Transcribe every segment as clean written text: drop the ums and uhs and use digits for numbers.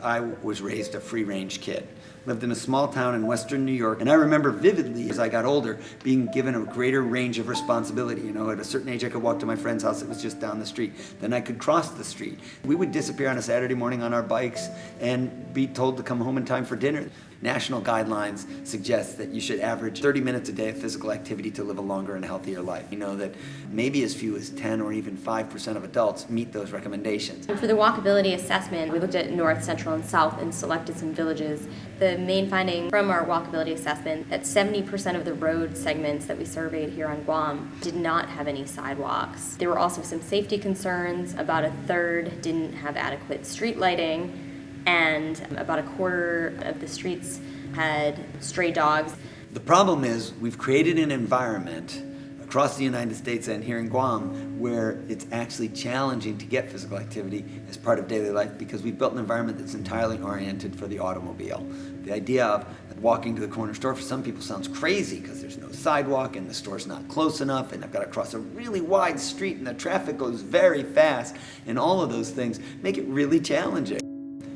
I was raised a free-range kid. Lived in a small town in western New York, and I remember vividly as I got older being given a greater range of responsibility. You know, at a certain age I could walk to my friend's house, it was just down the street. Then I could cross the street. We would disappear on a Saturday morning on our bikes and be told to come home in time for dinner. National guidelines suggest that you should average 30 minutes a day of physical activity to live a longer and healthier life. You know that maybe as few as 10 or even 5% of adults meet those recommendations. For the walkability assessment, we looked at North, Central, and South and selected some villages. The main finding from our walkability assessment that 70% of the road segments that we surveyed here on Guam did not have any sidewalks. There were also some safety concerns. About a third didn't have adequate street lighting, and about a quarter of the streets had stray dogs. The problem is we've created an environment across the United States and here in Guam where it's actually challenging to get physical activity as part of daily life because we've built an environment that's entirely oriented for the automobile. The idea of walking to the corner store for some people sounds crazy because there's no sidewalk and the store's not close enough and I've got to cross a really wide street and the traffic goes very fast, and all of those things make it really challenging.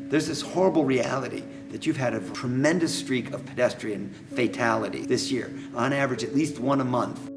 There's this horrible reality that you've had a tremendous streak of pedestrian fatality this year, on average at least one a month.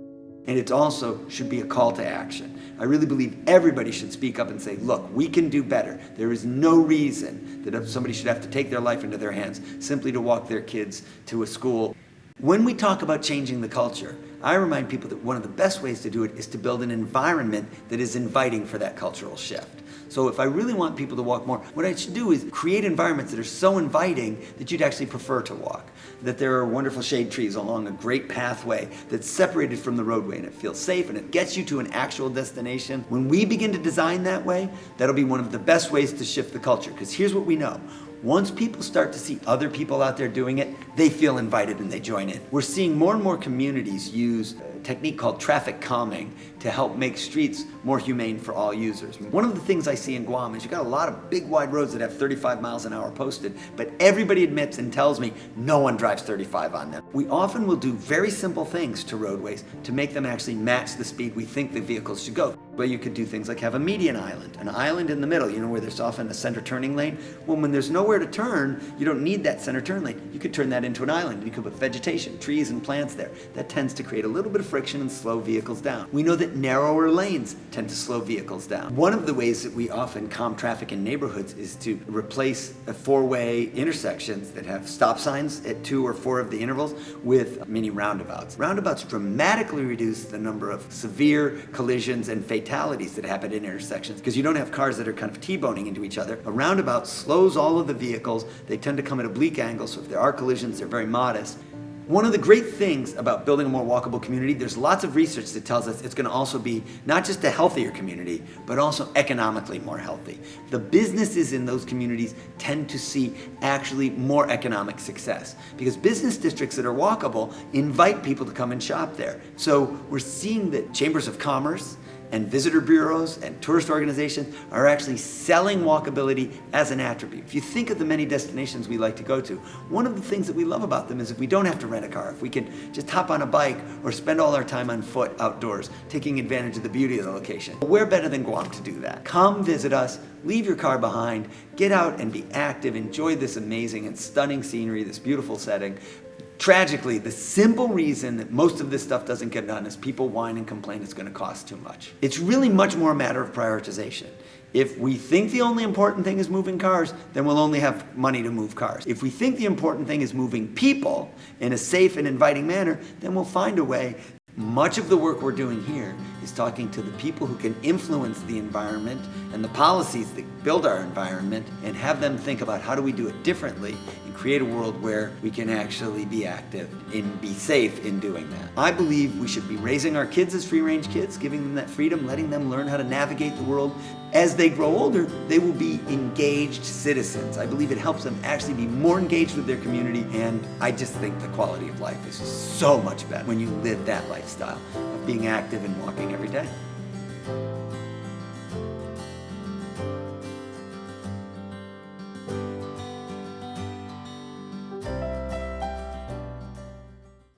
And it also should be a call to action. I really believe everybody should speak up and say, look, we can do better. There is no reason that somebody should have to take their life into their hands simply to walk their kids to a school. When we talk about changing the culture, I remind people that one of the best ways to do it is to build an environment that is inviting for that cultural shift. So if I really want people to walk more, what I should do is create environments that are so inviting that you'd actually prefer to walk. That there are wonderful shade trees along a great pathway that's separated from the roadway and it feels safe and it gets you to an actual destination. When we begin to design that way, that'll be one of the best ways to shift the culture. Because here's what we know. Once people start to see other people out there doing it, they feel invited and they join in. We're seeing more and more communities use a technique called traffic calming to help make streets more humane for all users. One of the things I see in Guam is you've got a lot of big wide roads that have 35 miles an hour posted, but everybody admits and tells me no one drives 35 on them. We often will do very simple things to roadways to make them actually match the speed we think the vehicles should go. Well, you could do things like have a median island, an island in the middle, you know, where there's often a center turning lane. Well, when there's nowhere to turn, you don't need that center turn lane. You could turn that into an island. You could put vegetation, trees and plants there. That tends to create a little bit of friction and slow vehicles down. We know that narrower lanes tend to slow vehicles down. One of the ways that we often calm traffic in neighborhoods is to replace four-way intersections that have stop signs at 2 or 4 of the intervals with mini roundabouts. Roundabouts dramatically reduce the number of severe collisions and fatalities that happen in intersections because you don't have cars that are kind of T-boning into each other. A roundabout slows all of the vehicles. They tend to come at oblique angles, so if there are collisions, they're very modest. One of the great things about building a more walkable community, there's lots of research that tells us it's going to also be not just a healthier community, but also economically more healthy. The businesses in those communities tend to see actually more economic success because business districts that are walkable invite people to come and shop there. So we're seeing that chambers of commerce and visitor bureaus and tourist organizations are actually selling walkability as an attribute. If you think of the many destinations we like to go to, one of the things that we love about them is if we don't have to rent a car, if we can just hop on a bike or spend all our time on foot outdoors, taking advantage of the beauty of the location. We're better than Guam to do that. Come visit us, leave your car behind, get out and be active, enjoy this amazing and stunning scenery, this beautiful setting. Tragically, the simple reason that most of this stuff doesn't get done is people whine and complain it's going to cost too much. It's really much more a matter of prioritization. If we think the only important thing is moving cars, then we'll only have money to move cars. If we think the important thing is moving people in a safe and inviting manner, then we'll find a way. Much of the work we're doing here is talking to the people who can influence the environment and the policies that build our environment and have them think about how do we do it differently and create a world where we can actually be active and be safe in doing that. I believe we should be raising our kids as free-range kids, giving them that freedom, letting them learn how to navigate the world. As they grow older, they will be engaged citizens. I believe it helps them actually be more engaged with their community, and I just think the quality of life is so much better when you live that lifestyle of being active and walking every day.